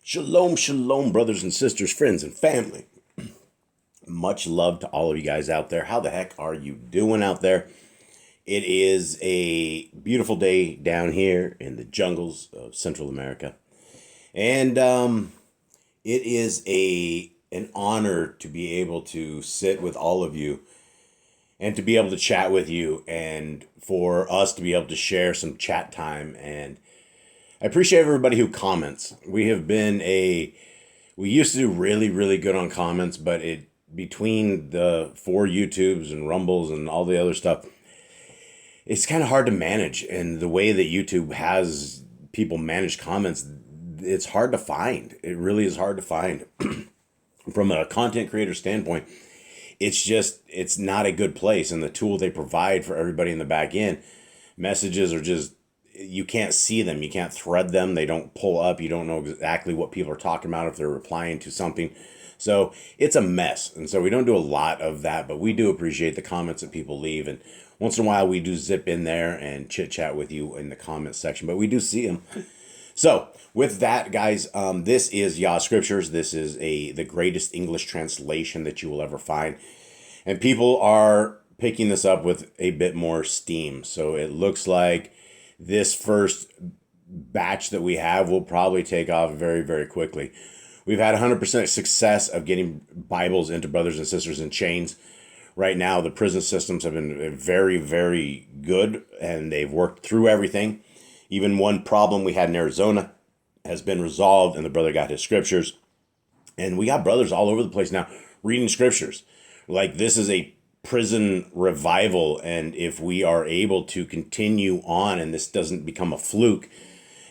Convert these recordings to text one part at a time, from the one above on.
Shalom, shalom, brothers and sisters, friends and family. Much love to all of you guys out there. How the heck are you doing out there? It is a beautiful day down here in the jungles of Central America. And it is an honor to be able to sit with all of you and to be able to chat with you and for us to be able to share some chat time. And I appreciate everybody who comments. We used to do really, really good on comments, but between the 4 YouTubes and Rumbles and all the other stuff, it's kind of hard to manage. And the way that YouTube has people manage comments, it's hard to find. It really is hard to find. From a content creator standpoint, it's not a good place. And the tool they provide for everybody in the back end, messages are just, you can't see them. You can't thread them. They don't pull up. You don't know exactly what people are talking about if they're replying to something. So it's a mess. And so we don't do a lot of that, but we do appreciate the comments that people leave. And once in a while we do zip in there and chit chat with you in the comments section, but we do see them. So with that, guys, this is Yah Scriptures. This is the greatest English translation that you will ever find. And people are picking this up with a bit more steam. So it looks like this first batch that we have will probably take off very, very quickly. We've had 100% success of getting Bibles into brothers and sisters in chains. Right now, the prison systems have been very, very good, and they've worked through everything. Even one problem we had in Arizona has been resolved, and the brother got his scriptures. And we got brothers all over the place now reading scriptures. Like, this is a prison revival, and if we are able to continue on and this doesn't become a fluke,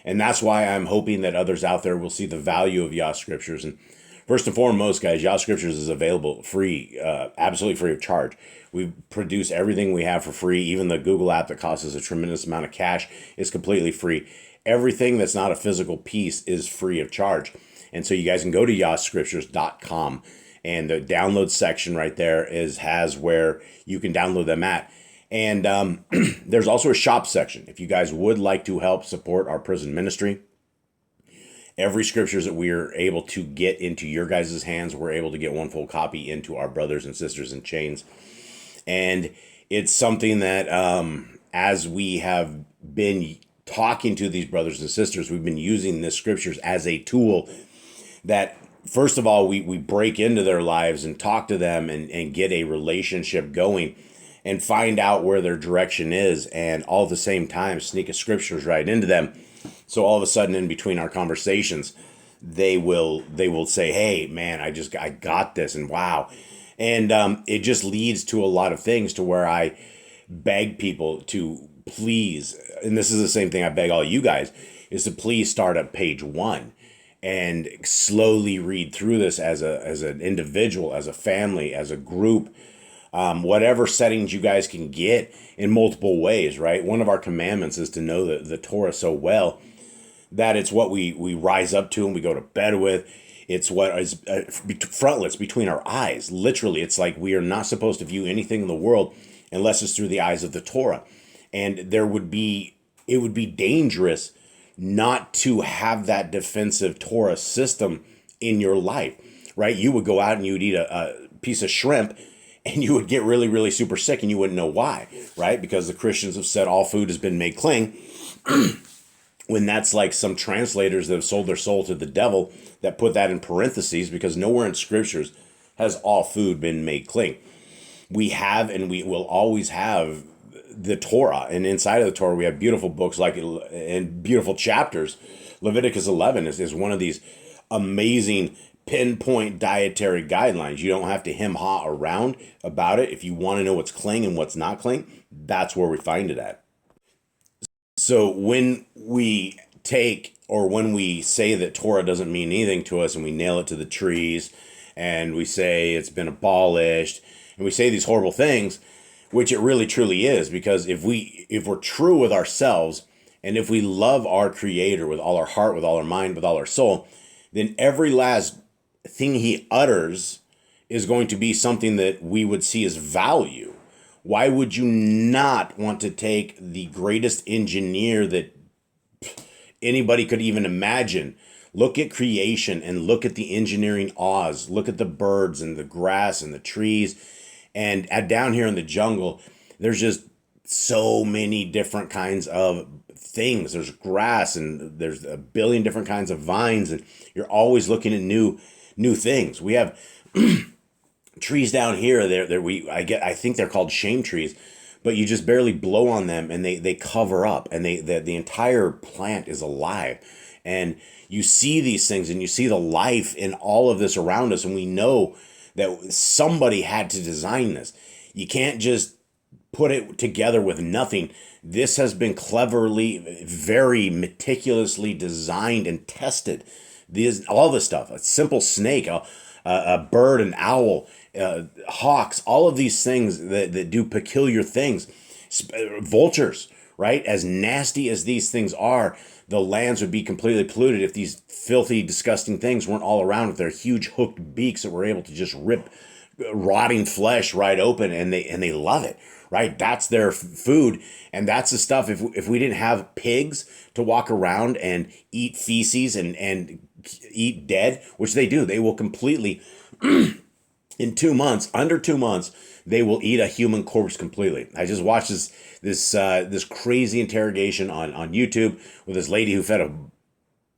and that's why I'm hoping that others out there will see the value of Yah Scriptures. And first and foremost, guys, Yah Scriptures is available free, absolutely free of charge. We produce everything we have for free. Even the Google app that costs us a tremendous amount of cash is completely free. Everything that's not a physical piece is free of charge. And so you guys can go to yahscriptures.com. And the download section right there has where you can download them at. And there's also a shop section. If you guys would like to help support our prison ministry, every scriptures that we are able to get into your guys' hands, we're able to get one full copy into our brothers and sisters in chains. And it's something that as we have been talking to these brothers and sisters, we've been using this scriptures as a tool that, first of all, we break into their lives and talk to them and get a relationship going and find out where their direction is, and all at the same time sneak a scriptures right into them. So all of a sudden, in between our conversations, they will say, "Hey, man, I got this," and wow. And it just leads to a lot of things to where I beg people to please, and this is the same thing I beg all you guys, is to please start at page 1 and slowly read through this as an individual, as a family, as a group, whatever settings you guys can get in multiple ways, right? One of our commandments is to know the Torah so well that it's what we rise up to and we go to bed with. It's what is frontlets between our eyes. Literally, it's like we are not supposed to view anything in the world unless it's through the eyes of the Torah. And it would be dangerous not to have that defensive Torah system in your life, right? You would go out and you would eat a piece of shrimp and you would get really, really super sick and you wouldn't know why, right? Because the Christians have said all food has been made clean. When that's like some translators that have sold their soul to the devil that put that in parentheses, because nowhere in scriptures has all food been made clean. We have, and we will always have, the Torah, and inside of the Torah we have beautiful books and beautiful chapters. Leviticus 11 is one of these amazing pinpoint dietary guidelines. You don't have to hem-haw around about it. If you want to know what's clean and what's not clean, that's where we find it at. So when we when we say that Torah doesn't mean anything to us and we nail it to the trees and we say it's been abolished and we say these horrible things, which it really truly is, because if we're true with ourselves and if we love our Creator with all our heart, with all our mind, with all our soul, then every last thing he utters is going to be something that we would see as value. Why would you not want to take the greatest engineer that anybody could even imagine, Look at creation and look at the engineering Oz. Look at the birds and the grass and the trees. And down here in the jungle, there's just so many different kinds of things. There's grass and there's a billion different kinds of vines, and you're always looking at new things. We have trees down here. I think they're called shame trees, but you just barely blow on them and they cover up, and the entire plant is alive. And you see these things and you see the life in all of this around us, and we know that somebody had to design this. You can't just put it together with nothing. This has been cleverly, very meticulously designed and tested. All this stuff, a simple snake, a bird, an owl, hawks, all of these things that do peculiar things. Vultures, right? As nasty as these things are, the lands would be completely polluted if these filthy, disgusting things weren't all around with their huge hooked beaks that were able to just rip rotting flesh right open, and they love it, right? That's their food, and that's the stuff. If we didn't have pigs to walk around and eat feces and eat dead, which they do, they will completely in 2 months, under 2 months, they will eat a human corpse completely. I just watched this crazy interrogation on YouTube with this lady who fed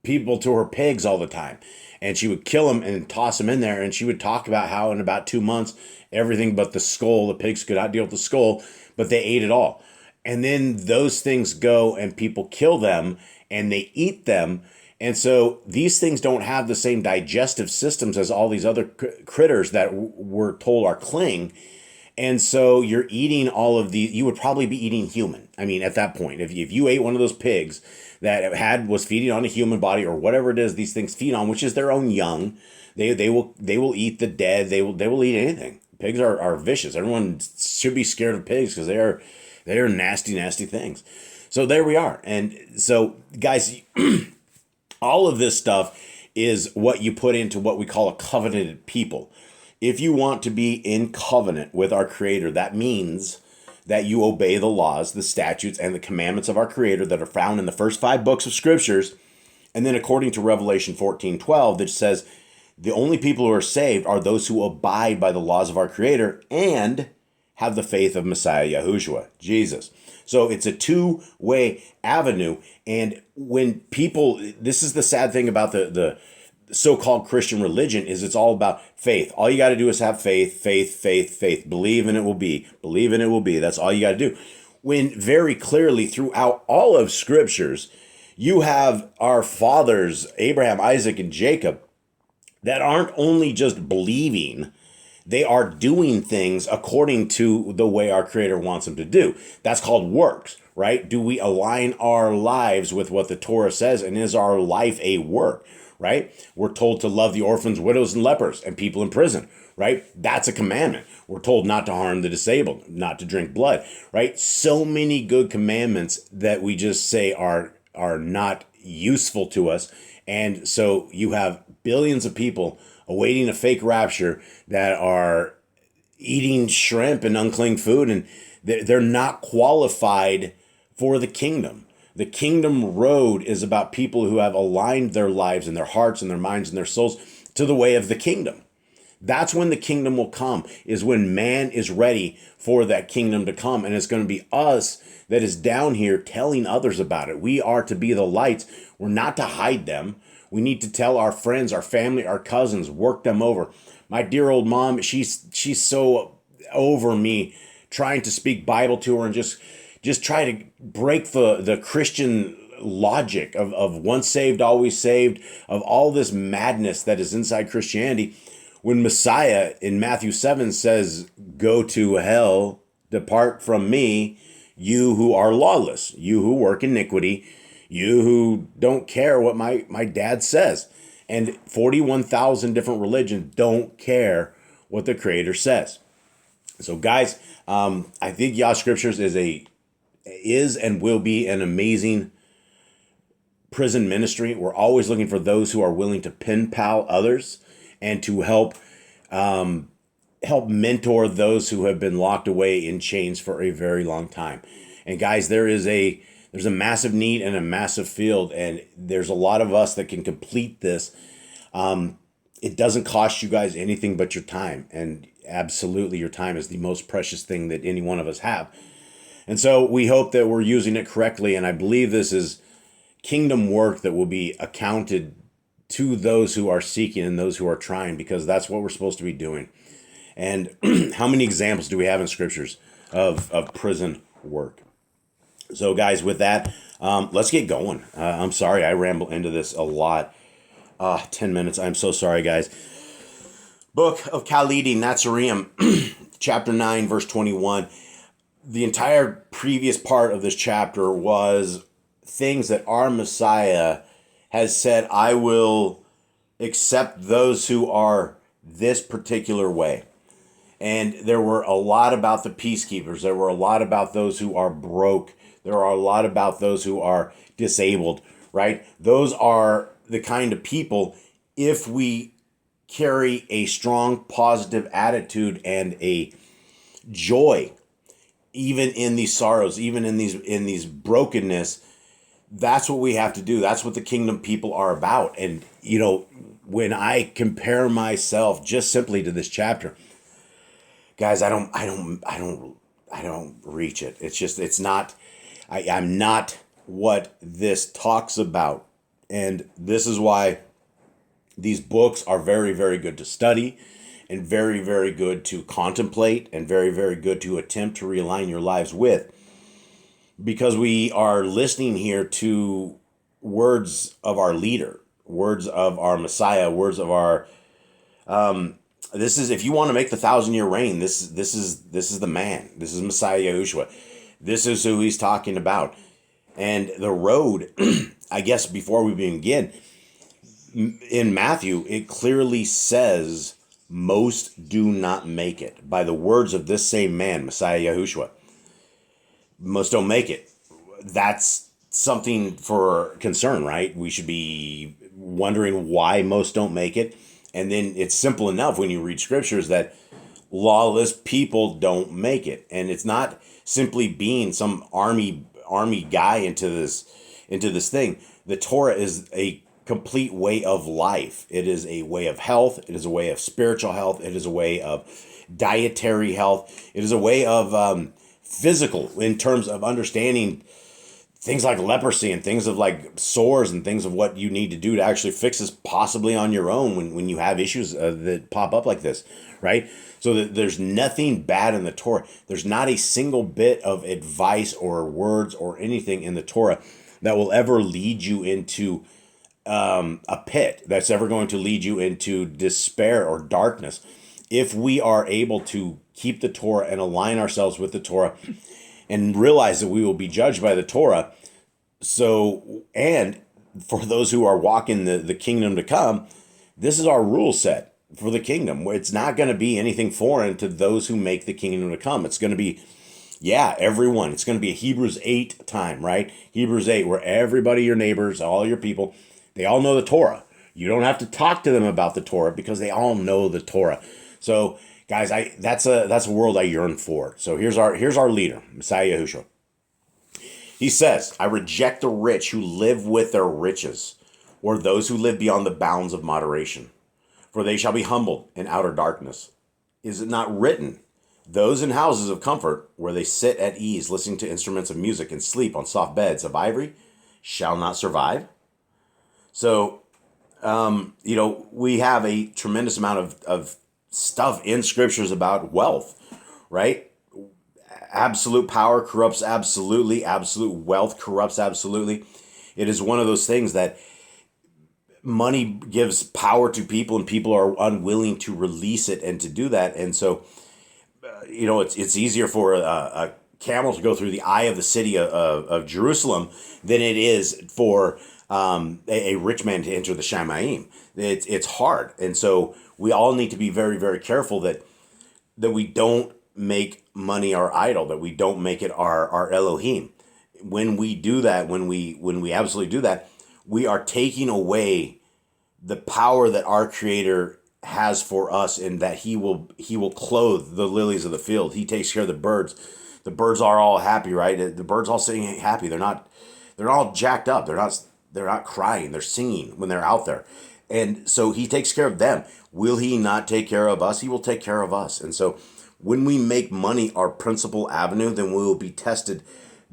people to her pigs all the time. And she would kill them and toss them in there. And she would talk about how in about 2 months, everything but the skull, the pigs could not deal with the skull, but they ate it all. And then those things go and people kill them and they eat them. And so these things don't have the same digestive systems as all these other critters that we're told are cling. And so you're eating all of these. You would probably be eating human. I mean, at that point, if you ate one of those pigs that was feeding on a human body or whatever it is these things feed on, which is their own young, they will eat the dead. They will eat anything. Pigs are vicious. Everyone should be scared of pigs because they are nasty, nasty things. So there we are. And so, guys, all of this stuff is what you put into what we call a covenanted people. If you want to be in covenant with our Creator, that means that you obey the laws, the statutes, and the commandments of our Creator that are found in the first 5 books of Scriptures. And then according to Revelation 14:12, that says the only people who are saved are those who abide by the laws of our Creator and have the faith of Messiah Yahushua, Jesus. So it's a two-way avenue. And when people, this is the sad thing about the so-called Christian religion, is it's all about faith. All you got to do is have faith, faith, faith, faith. Believe and it will be. Believe and it will be. That's all you got to do. When very clearly throughout all of Scriptures, you have our fathers, Abraham, Isaac, and Jacob, that aren't only just believing, they are doing things according to the way our Creator wants them to do. That's called works, right? Do we align our lives with what the Torah says, and is our life a work? Right? We're told to love the orphans, widows, and lepers, and people in prison, right? That's a commandment. We're told not to harm the disabled, not to drink blood, right? So many good commandments that we just say are not useful to us. And so you have billions of people awaiting a fake rapture that are eating shrimp and unclean food, and they're not qualified for the kingdom. The kingdom road is about people who have aligned their lives and their hearts and their minds and their souls to the way of the kingdom. That's when the kingdom will come, is when man is ready for that kingdom to come. And it's going to be us that is down here telling others about it. We are to be the lights. We're not to hide them. We need to tell our friends, our family, our cousins, work them over. My dear old mom, she's so over me trying to speak Bible to her and just try to break the Christian logic of once saved, always saved, of all this madness that is inside Christianity. When Messiah in Matthew 7 says, "Go to hell, depart from me, you who are lawless, you who work iniquity, you who don't care what my dad says." And 41,000 different religions don't care what the Creator says. So guys, I think Yah Scriptures is and will be an amazing prison ministry. We're always looking for those who are willing to pen pal others and to help mentor those who have been locked away in chains for a very long time. And guys, there's There's a massive need and a massive field, and there's a lot of us that can complete this. It doesn't cost you guys anything but your time, and absolutely your time is the most precious thing that any one of us have. And so we hope that we're using it correctly, and I believe this is kingdom work that will be accounted to those who are seeking and those who are trying, because that's what we're supposed to be doing. And how many examples do we have in scriptures of prison work? So guys, with that, let's get going. I'm sorry I ramble into this a lot. 10 minutes. I'm so sorry, guys. Book of Khaledi Nazarium, chapter 9, verse 21. The entire previous part of this chapter was things that our Messiah has said, I will accept those who are this particular way. And there were a lot about the peacekeepers. There were a lot about those who are broke. There are a lot about those who are disabled, right? Those are the kind of people, if we carry a strong positive attitude and a joy, even in these sorrows, even in these brokenness, that's what we have to do. That's what the kingdom people are about. And when I compare myself just simply to this chapter, guys, I don't reach it. It's not. I'm not what this talks about, and this is why these books are very, very good to study, and very, very good to contemplate, and very, very good to attempt to realign your lives with, because we are listening here to words of our leader, words of our Messiah, words of our. This is, if you want to make the 1,000-year reign, this is the man. This is Messiah Yahushua. This is who he's talking about. And the road, I guess before we begin, in Matthew, it clearly says most do not make it. By the words of this same man, Messiah Yahushua. Most don't make it. That's something for concern, right? We should be wondering why most don't make it. And then it's simple enough when you read scriptures that lawless people don't make it. And it's not simply being some army guy into this thing. The Torah is a complete way of life. It is a way of health. It is a way of spiritual health. It is a way of dietary health. It is a way of physical, in terms of understanding things like leprosy and things of like sores and things of what you need to do to actually fix this possibly on your own when you have issues that pop up like this, right? So that there's nothing bad in the Torah. There's not a single bit of advice or words or anything in the Torah that will ever lead you into a pit, that's ever going to lead you into despair or darkness. If we are able to keep the Torah and align ourselves with the Torah and realize that we will be judged by the Torah. So, and for those who are walking the kingdom to come, this is our rule set for the kingdom, where it's not going to be anything foreign to those who make the kingdom to come. It's going to be, everyone. It's going to be a Hebrews 8 time, right? Hebrews 8, where everybody, your neighbors, all your people, they all know the Torah. You don't have to talk to them about the Torah because they all know the Torah. So, guys, that's a world I yearn for. So here's our leader, Messiah Yahushua. He says, I reject the rich who live with their riches, or those who live beyond the bounds of moderation, for they shall be humbled in outer darkness. Is it not written, those in houses of comfort, where they sit at ease, listening to instruments of music and sleep on soft beds of ivory, shall not survive? So, we have a tremendous amount of stuff in scriptures about wealth, right? Absolute power corrupts absolutely. Absolute wealth corrupts absolutely. It is one of those things that money gives power to people, and people are unwilling to release it and to do that. And so, it's easier for a camel to go through the eye of the city of Jerusalem than it is for a rich man to enter the Shamayim. It's hard. And so we all need to be very, very careful that we don't make money our idol, that we don't make it our Elohim. When we do that, when we absolutely do that, we are taking away the power that our Creator has for us, and that he will clothe the lilies of the field. He takes care of the birds, The birds are all happy, right? The birds all singing happy. They're all jacked up. They're not crying. They're singing when they're out there. And so he takes care of them. Will he not take care of us? He will take care of us. And so when we make money our principal avenue, then we will be tested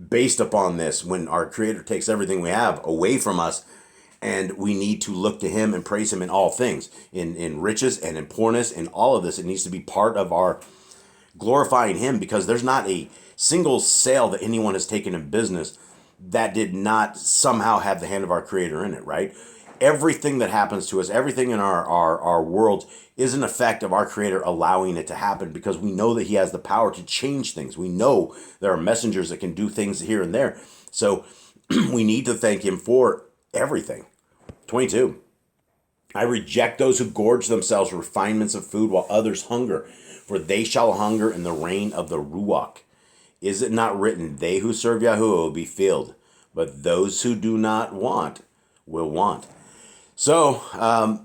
based upon this. When our Creator takes everything we have away from us, and we need to look to him and praise him in all things, in riches and in poorness, in all of this. It needs to be part of our glorifying him, because there's not a single sale that anyone has taken in business that did not somehow have the hand of our Creator in it, right? Everything that happens to us, everything in our world is an effect of our Creator allowing it to happen, because we know that he has the power to change things. We know there are messengers that can do things here and there. So we need to thank him for everything. 22. I reject those who gorge themselves with refinements of food while others hunger, for they shall hunger in the reign of the Ruach. Is it not written, they who serve Yahuwah will be filled, but those who do not want will want? So,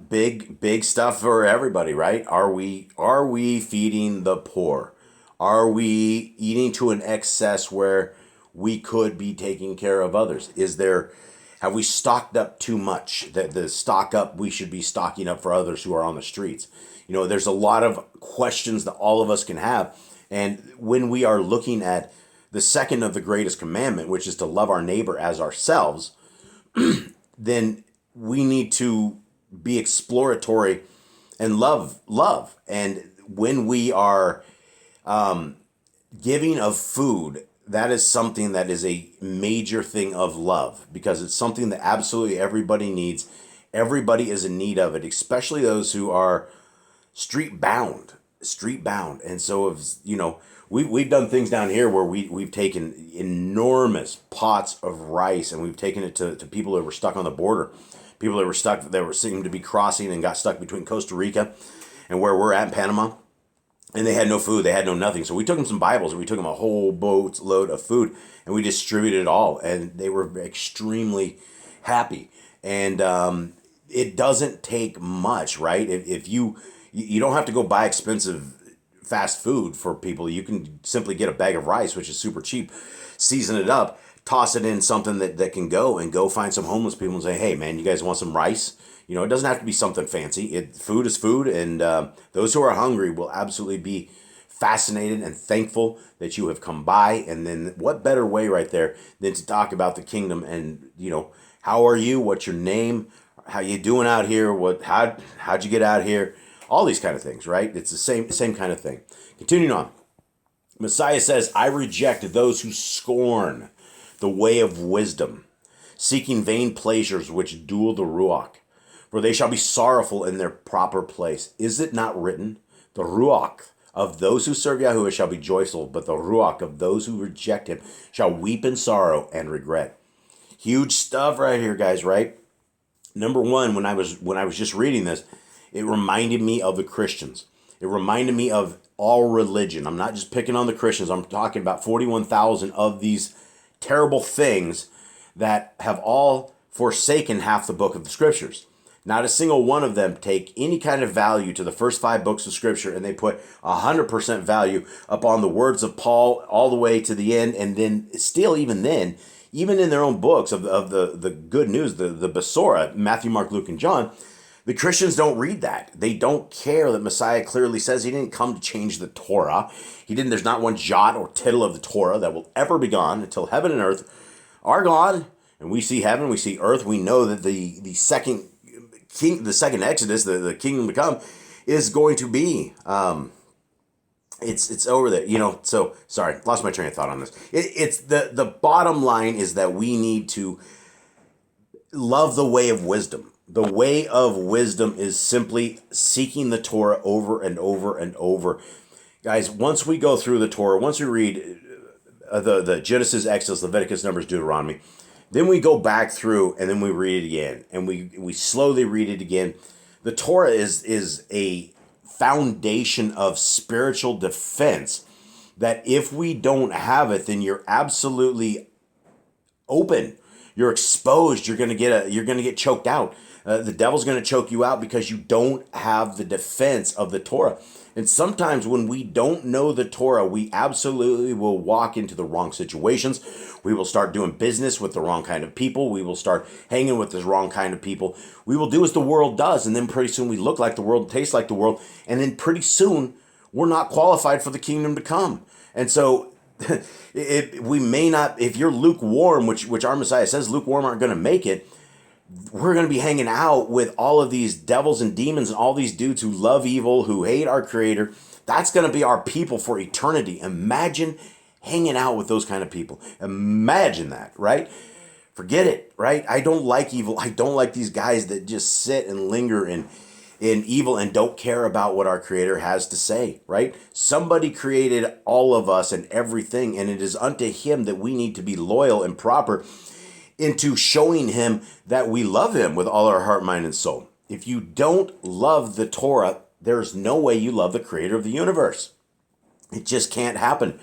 big stuff for everybody, right? Are we feeding the poor? Are we eating to an excess where we could be taking care of others? Have we stocked up too much? That the stock up, we should be stocking up for others who are on the streets. There's a lot of questions that all of us can have. And when we are looking at the second of the greatest commandment, which is to love our neighbor as ourselves, then we need to be exploratory and love. And when we are giving of food, that is something that is a major thing of love, because it's something that absolutely everybody needs. Everybody is in need of it, especially those who are street bound. And so, we've done things down here where we've taken enormous pots of rice, and we've taken it to people that were stuck on the border, people that seemed to be crossing and got stuck between Costa Rica and where we're at in Panama. And they had no food, they had no nothing. So we took them some Bibles, and we took them a whole boat's load of food, and we distributed it all. And they were extremely happy. And it doesn't take much, right? If you don't have to go buy expensive fast food for people. You can simply get a bag of rice, which is super cheap, season it up, toss it in something that can go find some homeless people and say, hey, man, you guys want some rice? It doesn't have to be something fancy. Food is food, and those who are hungry will absolutely be fascinated and thankful that you have come by. And then what better way right there than to talk about the kingdom and, how are you? What's your name? How you doing out here? How'd you get out here? All these kind of things, right? It's the same kind of thing. Continuing on. Messiah says, I reject those who scorn the way of wisdom, seeking vain pleasures which dull the Ruach. For they shall be sorrowful in their proper place. Is it not written, the Ruach of those who serve Yahuwah shall be joyful, but the Ruach of those who reject him shall weep in sorrow and regret. Huge stuff right here, guys, right? Number one, when I was just reading this, it reminded me of the Christians. It reminded me of all religion. I'm not just picking on the Christians. I'm talking about 41,000 of these terrible things that have all forsaken half the book of the Scriptures. Not a single one of them take any kind of value to the first 5 books of Scripture, and they put 100% value upon the words of Paul all the way to the end. And then still, even in their own books of the good news, the Besorah, Matthew, Mark, Luke, and John, the Christians don't read that. They don't care that Messiah clearly says he didn't come to change the Torah. There's not one jot or tittle of the Torah that will ever be gone until heaven and earth are gone. And we see heaven, we see earth. We know that the second Exodus, the kingdom to come, is going to be it's over there. So sorry, lost my train of thought on this. It's the bottom line is that we need to love the way of wisdom. The way of wisdom is simply seeking the Torah over and over and over. Guys, once we go through the Torah, once we read the Genesis, Exodus, Leviticus, Numbers, Deuteronomy, then we go back through and then we read it again. And we slowly read it again. The Torah is a foundation of spiritual defense that if we don't have it, then you're absolutely open. You're exposed. You're gonna get choked out. The devil's going to choke you out because you don't have the defense of the Torah. And sometimes when we don't know the Torah, we absolutely will walk into the wrong situations. We will start doing business with the wrong kind of people. We will start hanging with the wrong kind of people. We will do as the world does. And then pretty soon we look like the world, taste like the world. And then pretty soon we're not qualified for the kingdom to come. And so we may not, if you're lukewarm, which our Messiah says lukewarm aren't going to make it, we're going to be hanging out with all of these devils and demons and all these dudes who love evil, who hate our Creator. That's going to be our people for eternity. Imagine hanging out with those kind of people. Imagine that, right? Forget it, right? I don't like evil. I don't like these guys that just sit and linger in evil and don't care about what our Creator has to say, right? Somebody created all of us and everything, and it is unto Him that we need to be loyal and proper into showing Him that we love Him with all our heart, mind, and soul. If you don't love the Torah, there's no way you love the Creator of the universe. It just can't happen,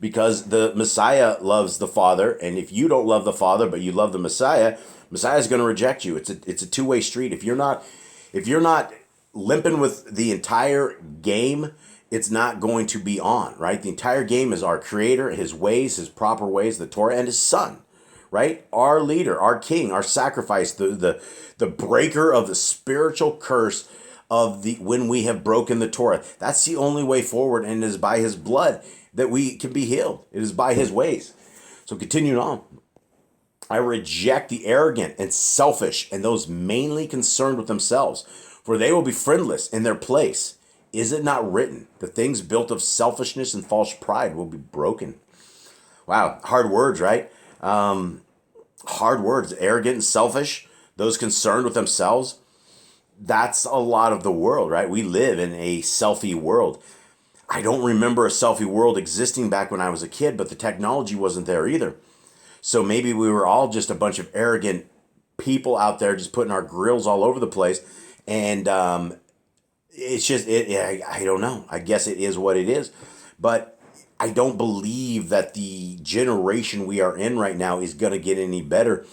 because the Messiah loves the Father, and if you don't love the Father but you love the Messiah, Messiah's going to reject you. It's a two-way street. If you're not limping with the entire game, it's not going to be on, right? The entire game is our Creator, His ways, His proper ways, the Torah, and His Son. Right? Our leader, our king, our sacrifice, the breaker of the spiritual curse of when we have broken the Torah. That's the only way forward, and it is by His blood that we can be healed. It is by His ways. So continuing on. I reject the arrogant and selfish and those mainly concerned with themselves, for they will be friendless in their place. Is it not written, the things built of selfishness and false pride will be broken? Wow, hard words, right? Hard words, arrogant and selfish, those concerned with themselves. That's a lot of the world, right? We live in a selfie world. I don't remember a selfie world existing back when I was a kid, but the technology wasn't there either. So maybe we were all just a bunch of arrogant people out there just putting our grills all over the place. And it's just, I don't know. I guess it is what it is. But I don't believe that the generation we are in right now is going to get any better.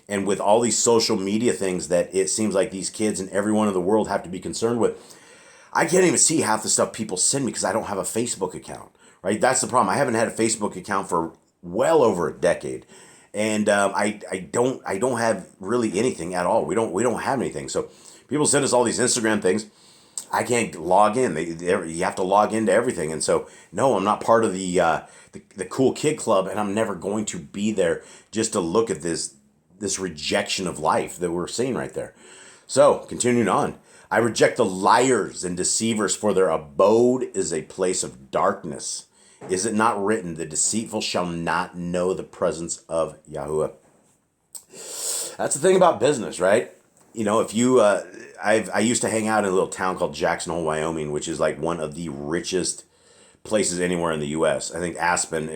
And with all these social media things that it seems like these kids and everyone in the world have to be concerned with, I can't even see half the stuff people send me because I don't have a Facebook account, right? That's the problem. I haven't had a Facebook account for well over a decade. And I don't have really anything at all. We don't have anything. So people send us all these Instagram things. I can't log in. You have to log into everything. And so, no, I'm not part of the cool kid club, and I'm never going to be there just to look at this rejection of life that we're seeing right there. So, continuing on. I reject the liars and deceivers, for their abode is a place of darkness. Is it not written, the deceitful shall not know the presence of Yahuwah? That's the thing about business, right? You know, if you... I used to hang out in a little town called Jackson Hole, Wyoming, which is like one of the richest places anywhere in the U.S. I think Aspen,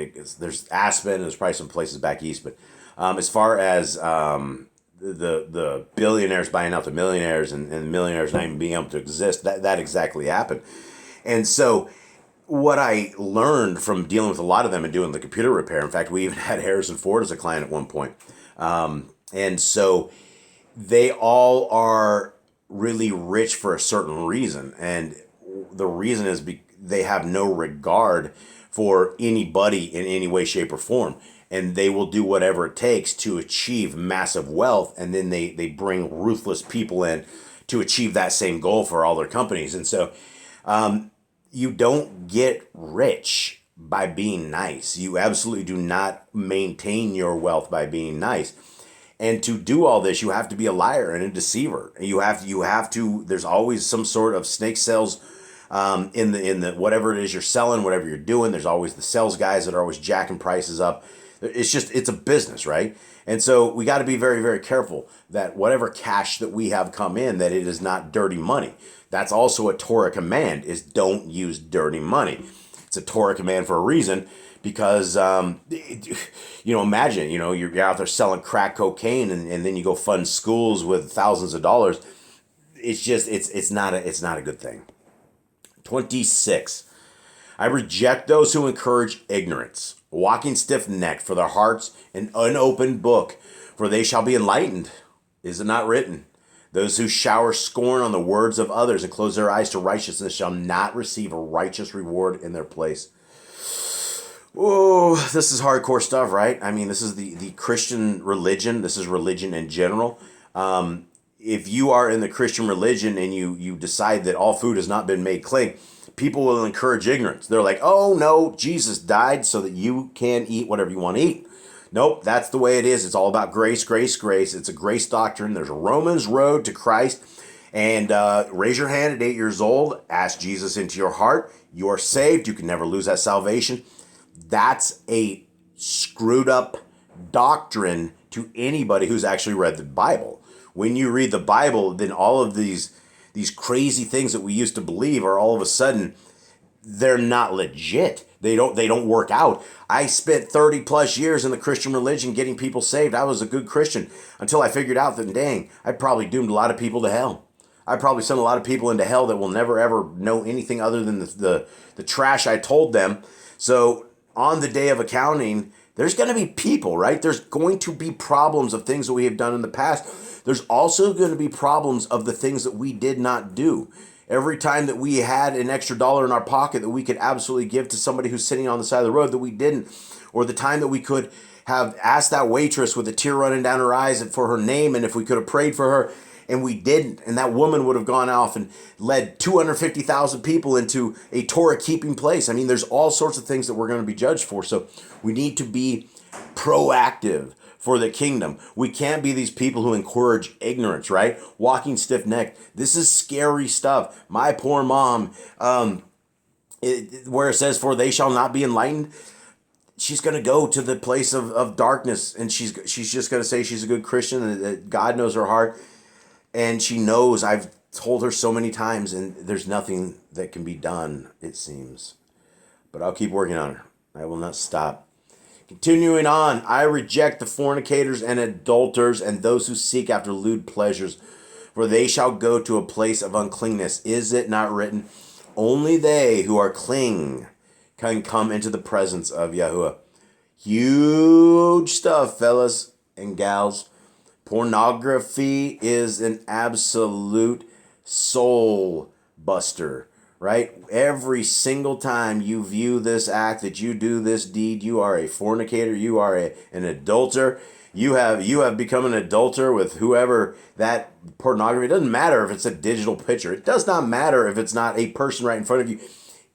there's Aspen, there's probably some places back east, but as far as the billionaires buying out the millionaires and the millionaires not even being able to exist, that exactly happened. And so what I learned from dealing with a lot of them and doing the computer repair, in fact, we even had Harrison Ford as a client at one point. And so they all are really rich for a certain reason. And the reason is they have no regard for anybody in any way, shape, or form. And they will do whatever it takes to achieve massive wealth. And then they bring ruthless people in to achieve that same goal for all their companies. And so you don't get rich by being nice. You absolutely do not maintain your wealth by being nice. And to do all this, you have to be a liar and a deceiver. You have to. There's always some sort of snake sales in the whatever it is you're selling, whatever you're doing. There's always the sales guys that are always jacking prices up. It's a business, right? And so we got to be very, very careful that whatever cash that we have come in, that it is not dirty money. That's also a Torah command: is don't use dirty money. It's a Torah command for a reason. Because, imagine, you're out there selling crack cocaine and then you go fund schools with thousands of dollars. It's just, it's not a good thing. 26. I reject those who encourage ignorance, walking stiff-necked, for their hearts an unopened book, for they shall be enlightened. Is it not written? Those who shower scorn on the words of others and close their eyes to righteousness shall not receive a righteous reward in their place. Oh, this is hardcore stuff, right? I mean, this is the Christian religion. This is religion in general. If you are in the Christian religion and you decide that all food has not been made clean, people will encourage ignorance. They're like, oh no, Jesus died so that you can eat whatever you want to eat. Nope, that's the way it is. It's all about grace, grace, grace. It's a grace doctrine. There's a Romans road to Christ. And raise your hand at 8 years old. Ask Jesus into your heart. You are saved. You can never lose that salvation. That's a screwed up doctrine to anybody who's actually read the Bible. When you read the Bible, then all of these crazy things that we used to believe are all of a sudden, they're not legit. They don't work out. I spent 30 plus years in the Christian religion getting people saved. I was a good Christian until I figured out that, dang, I probably doomed a lot of people to hell. I probably sent a lot of people into hell that will never ever know anything other than the trash I told them. So on the day of accounting, there's going to be people, right? There's going to be problems of things that we have done in the past. There's also going to be problems of the things that we did not do. Every time that we had an extra dollar in our pocket that we could absolutely give to somebody who's sitting on the side of the road that we didn't, or the time that we could have asked that waitress with a tear running down her eyes for her name, and if we could have prayed for her, and we didn't, and that woman would have gone off and led 250,000 people into a Torah keeping place. I mean, there's all sorts of things that we're going to be judged for. So we need to be proactive for the kingdom. We can't be these people who encourage ignorance, right? Walking stiff-necked. This is scary stuff. My poor mom, where it says, for they shall not be enlightened, she's going to go to the place of darkness, and she's just going to say she's a good Christian, and that God knows her heart. And she knows, I've told her so many times, and there's nothing that can be done, it seems. But I'll keep working on her. I will not stop. Continuing on, I reject the fornicators and adulterers and those who seek after lewd pleasures, for they shall go to a place of uncleanness. Is it not written, only they who are clean can come into the presence of Yahuwah? Huge stuff, fellas and gals. Pornography is an absolute soul buster, right? Every single time you view this act, that you do this deed, you are a fornicator, you are an adulterer. You have become an adulterer with whoever that pornography. It doesn't matter if it's a digital picture. It does not matter if it's not a person right in front of you.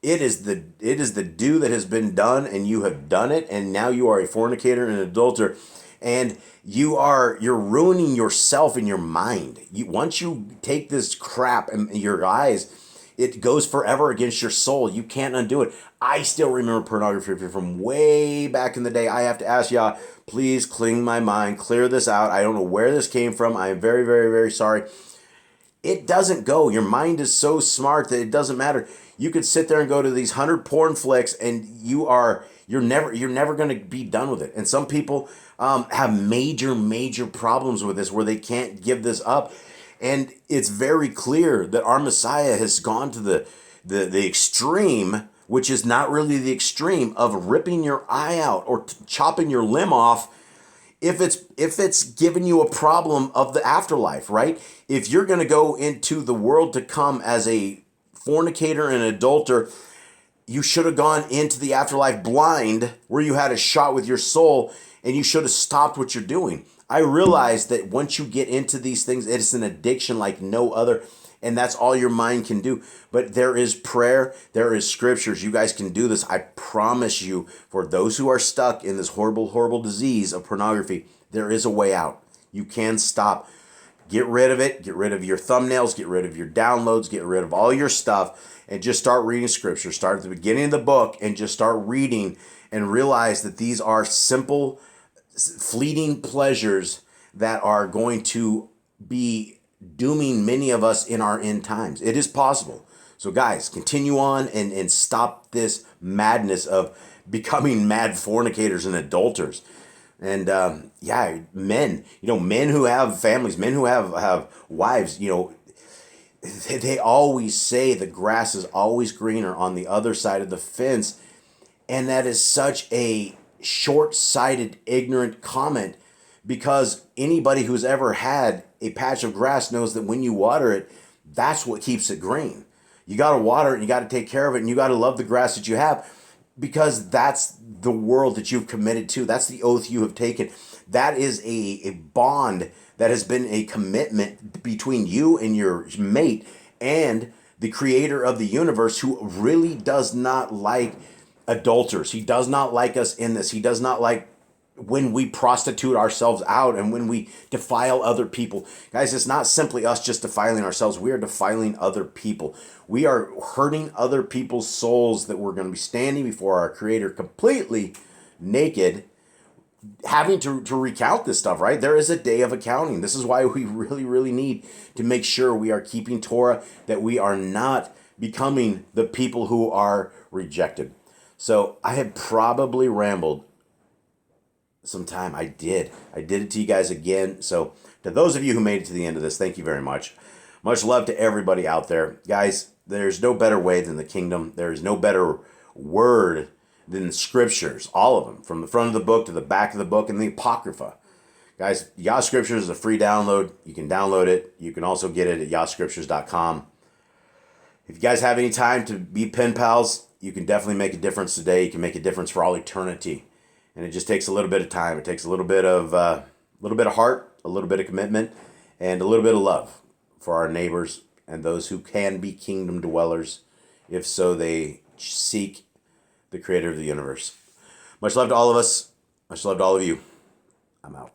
It is the do that has been done, and you have done it, and now you are a fornicator and an adulterer. And you're ruining yourself in your mind. Once you take this crap in your eyes, it goes forever against your soul. You can't undo it. I still remember pornography from way back in the day. I have to ask Yah, please clean my mind, clear this out. I don't know where this came from. I am very, very, very sorry. It doesn't go. Your mind is so smart that it doesn't matter. You could sit there and go to these 100 porn flicks, and you're never going to be done with it. And some people have major problems with this, where they can't give this up. And it's very clear that our Messiah has gone to the extreme, which is not really the extreme, of ripping your eye out or chopping your limb off, if it's giving you a problem of the afterlife, right? If you're going to go into the world to come as a fornicator and adulterer, you should have gone into the afterlife blind, where you had a shot with your soul, and you should have stopped what you're doing. I realize that once you get into these things, it's an addiction like no other, and that's all your mind can do. But there is prayer, there is scriptures. You guys can do this. I promise you, for those who are stuck in this horrible, horrible disease of pornography, there is a way out. You can stop. Get rid of it. Get rid of your thumbnails. Get rid of your downloads. Get rid of all your stuff, and just start reading scripture. Start at the beginning of the book and just start reading, and realize that these are simple, fleeting pleasures that are going to be dooming many of us in our end times. It is possible. So guys, continue on and stop this madness of becoming mad fornicators and adulterers. And men who have families, men who have wives, they always say the grass is always greener on the other side of the fence. And that is such a short-sighted, ignorant comment, because anybody who's ever had a patch of grass knows that when you water it, that's what keeps it green. You got to water it, and you got to take care of it, and you got to love the grass that you have, because that's the world that you've committed to. That's the oath you have taken. That is a bond that has been a commitment between you and your mate and the creator of the universe, who really does not like adulterers. He does not like us in this. He does not like when we prostitute ourselves out and when we defile other people. Guys, it's not simply us just defiling ourselves. We are defiling other people. We are hurting other people's souls, that we're going to be standing before our Creator completely naked, having to recount this stuff, right? There is a day of accounting. This is why we really, really need to make sure we are keeping Torah, that we are not becoming the people who are rejected. So I have probably rambled some time. I did it to you guys again. So to those of you who made it to the end of this, thank you very much. Much love to everybody out there. Guys, there's no better way than the kingdom. There is no better word than the scriptures, all of them, from the front of the book to the back of the book and the Apocrypha. Guys, Yah Scriptures is a free download. You can download it. You can also get it at yahscriptures.com. If you guys have any time to be pen pals, you can definitely make a difference today. You can make a difference for all eternity. And it just takes a little bit of time. It takes a little bit of heart, a little bit of commitment, and a little bit of love for our neighbors and those who can be kingdom dwellers, if so they seek the creator of the universe. Much love to all of us. Much love to all of you. I'm out.